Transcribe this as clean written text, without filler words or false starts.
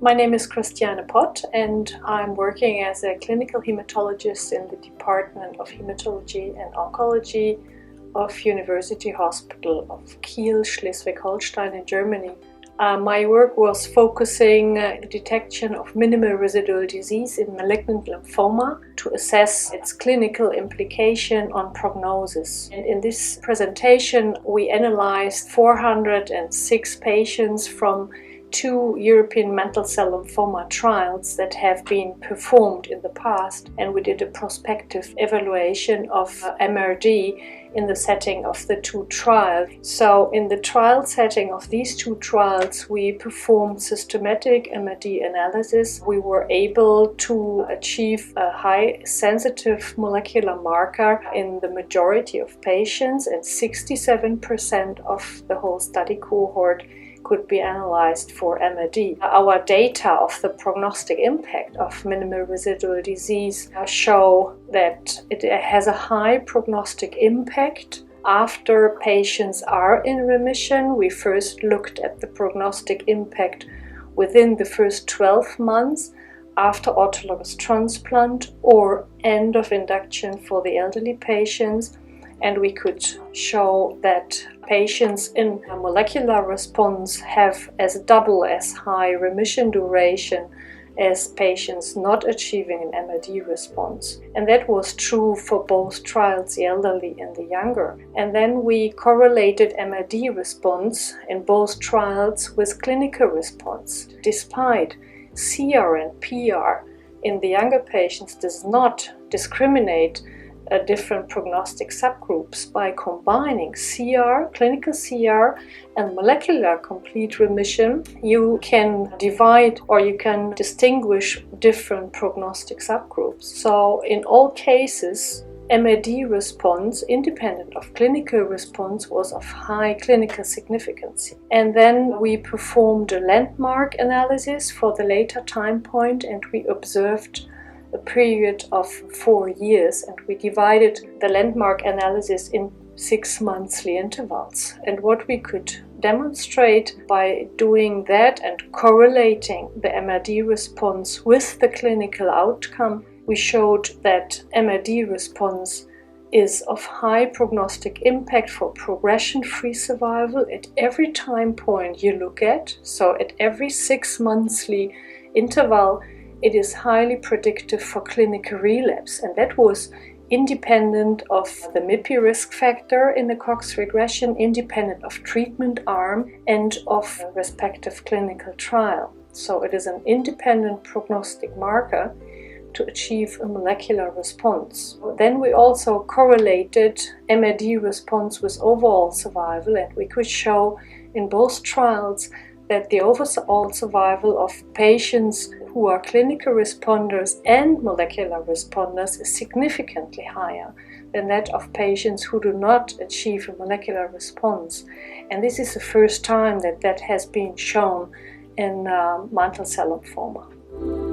My name is Christiane Pott and I'm working as a clinical hematologist in the Department of Hematology and Oncology of University Hospital of Kiel, Schleswig-Holstein in Germany. My work was focusing the detection of minimal residual disease in malignant lymphoma to assess its clinical implication on prognosis. And in this presentation, we analyzed 406 patients from 2 European mantle cell lymphoma trials that have been performed in the past, and we did a prospective evaluation of MRD in the setting of the 2 trials. So in the trial setting of these 2 trials, we performed systematic MRD analysis. We were able to achieve a high sensitive molecular marker in the majority of patients, and 67% of the whole study cohort could be analyzed for MRD. Our data of the prognostic impact of minimal residual disease show that it has a high prognostic impact after patients are in remission. We first looked at the prognostic impact within the first 12 months after autologous transplant or end of induction for the elderly patients. And we could show that patients in a molecular response have as double as high remission duration as patients not achieving an MRD response. And that was true for both trials, the elderly and the younger. And then we correlated MRD response in both trials with clinical response. Despite CR and PR in the younger patients does not discriminate different prognostic subgroups. By combining CR, clinical CR, and molecular complete remission, you can divide or you can distinguish different prognostic subgroups. So in all cases, MRD response, independent of clinical response, was of high clinical significance. And then we performed a landmark analysis for the later time point, and we observed a period of 4 years, and we divided the landmark analysis in 6 monthly intervals. And what we could demonstrate by doing that and correlating the MRD response with the clinical outcome, we showed that MRD response is of high prognostic impact for progression-free survival at every time point you look at. So at every 6 monthly interval, it is highly predictive for clinical relapse, and that was independent of the MIPI risk factor in the Cox regression, independent of treatment arm and of respective clinical trial. So it is an independent prognostic marker to achieve a molecular response. Then we also correlated MRD response with overall survival, and we could show in both trials that the overall survival of patients who are clinical responders and molecular responders is significantly higher than that of patients who do not achieve a molecular response. And this is the first time that that has been shown in mantle cell lymphoma.